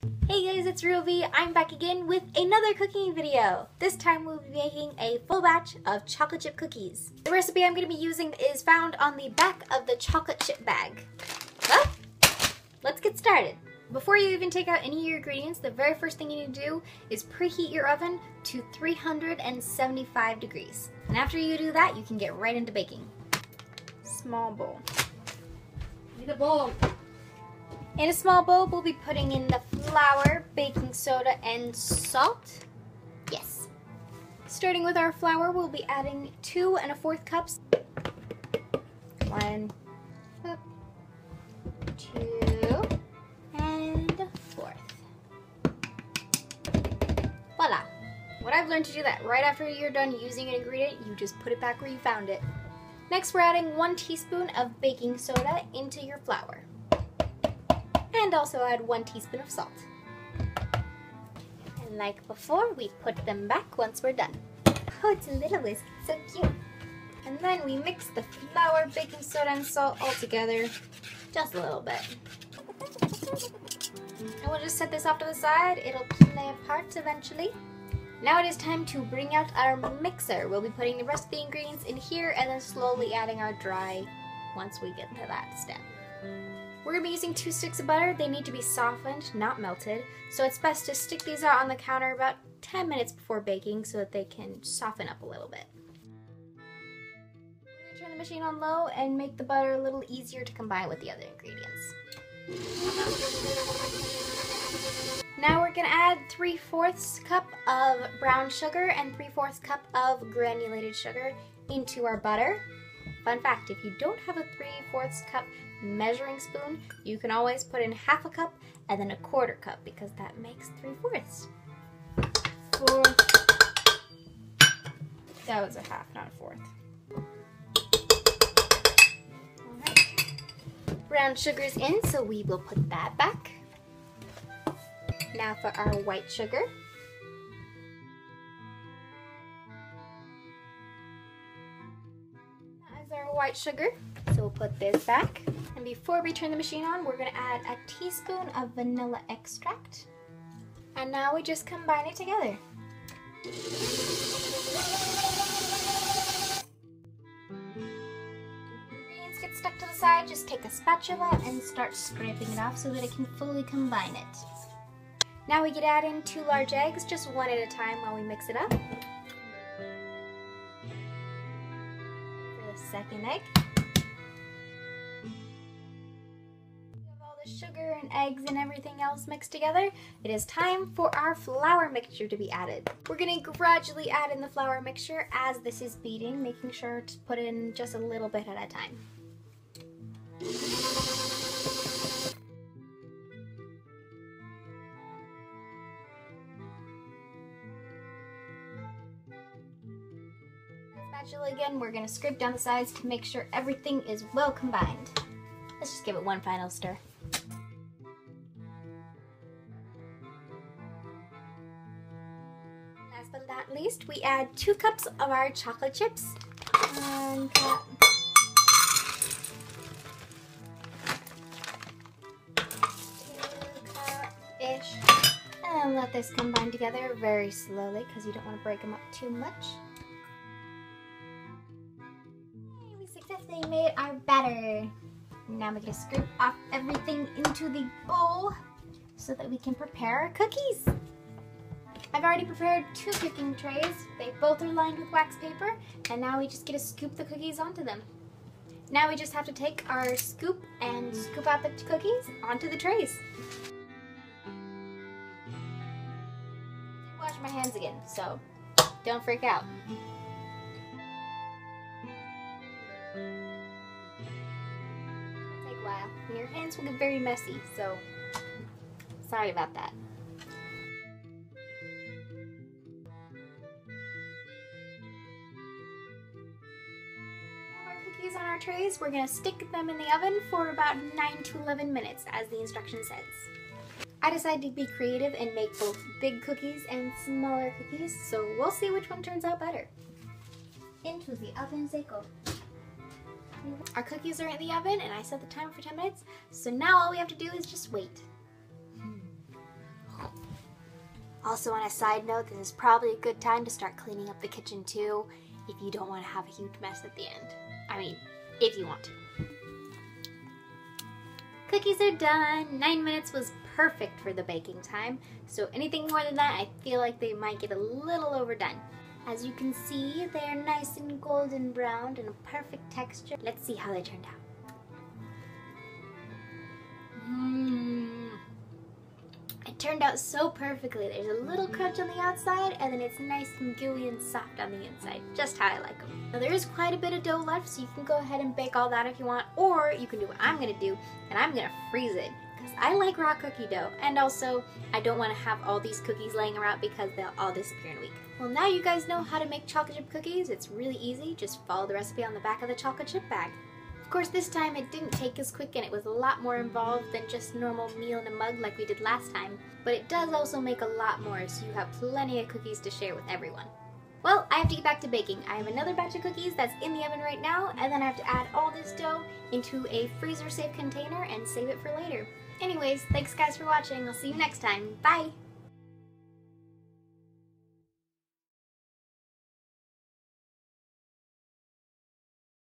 Hey guys, it's RWBY. I'm back again with another cooking video. This time we'll be making a full batch of chocolate chip cookies. The recipe I'm going to be using is found on the back of the chocolate chip bag. Well, let's get started. Before you even take out any of your ingredients, the very first thing you need to do is preheat your oven to 375 degrees. And after you do that, you can get right into baking. Small bowl. Need a bowl. In a small bowl, we'll be putting in the flour, baking soda, and salt. Yes. Starting with our flour, we'll be adding 2 1/4 cups. 1 cup, 2 1/4. Voila. What I've learned to do that right after you're done using an ingredient, you just put it back where you found it. Next, we're adding 1 teaspoon of baking soda into your flour. And also add 1 teaspoon of salt. And like before, we put them back once we're done. Oh, it's a little whisk, so cute. And then we mix the flour, baking soda, and salt all together, just a little bit. And we'll just set this off to the side. It'll play apart eventually. Now it is time to bring out our mixer. We'll be putting the rest of the ingredients in here and then slowly adding our dry once we get to that step. We're going to be using 2 sticks of butter. They need to be softened, not melted. So it's best to stick these out on the counter about 10 minutes before baking so that they can soften up a little bit. We're going to turn the machine on low and make the butter a little easier to combine with the other ingredients. Now we're going to add 3/4 cup of brown sugar and 3/4 cup of granulated sugar into our butter. Fun fact, if you don't have a 3/4 cup measuring spoon, you can always put in 1/2 cup and then 1/4 cup because that makes 3/4. 4. That was a 1/2, not a 1/4. Alright. Brown sugar's in, so we will put that back. Now for our white sugar. That is our white sugar. So we'll put this back. And before we turn the machine on, we're going to add a teaspoon of vanilla extract. And now we just combine it together. Ingredients get stuck to the side, just take a spatula and start scraping it off so that it can fully combine it. Now we can add in 2 large eggs, just one at a time while we mix it up. For the second egg. The sugar and eggs and everything else mixed together, it is time for our flour mixture to be added. We're going to gradually add in the flour mixture as this is beating, making sure to put in just a little bit at a time. Spatula again, we're going to scrape down the sides to make sure everything is well combined. Let's just give it one final stir. Last but not least, we add 2 cups of our chocolate chips. 1 cup. 2 cup-ish. And let this combine together very slowly because you don't want to break them up too much. And we successfully made our batter. Now we're going to scoop off everything into the bowl so that we can prepare our cookies. I've already prepared 2 cooking trays. They both are lined with wax paper, and now we just get to scoop the cookies onto them. Now we just have to take our scoop and scoop out the cookies onto the trays. Wash my hands again, so don't freak out. Take a while. Your hands will get very messy, so sorry about that. On our trays, we're going to stick them in the oven for about 9 to 11 minutes as the instruction says. I decided to be creative and make both big cookies and smaller cookies, so we'll see which one turns out better. Into the oven they go. Our cookies are in the oven and I set the timer for 10 minutes, so now all we have to do is just wait. Also, on a side note, this is probably a good time to start cleaning up the kitchen too, if you don't want to have a huge mess at the end. I mean, if you want to. Cookies are done. 9 minutes was perfect for the baking time, so anything more than that, I feel like they might get a little overdone. As you can see, they are nice and golden browned and a perfect texture. Let's see how they turned out. It turned out so perfectly. There's a little crunch on the outside, and then it's nice and gooey and soft on the inside, just how I like them. Now there is quite a bit of dough left, so you can go ahead and bake all that if you want, or you can do what I'm gonna do, and I'm gonna freeze it, because I like raw cookie dough, and also I don't want to have all these cookies laying around because they'll all disappear in a week. Well, now you guys know how to make chocolate chip cookies. It's really easy. Just follow the recipe on the back of the chocolate chip bag. Of course, this time it didn't take as quick and it was a lot more involved than just normal meal in a mug like we did last time, but it does also make a lot more, so you have plenty of cookies to share with everyone. Well, I have to get back to baking. I have another batch of cookies that's in the oven right now, and then I have to add all this dough into a freezer-safe container and save it for later. Anyways, thanks guys for watching. I'll see you next time. Bye!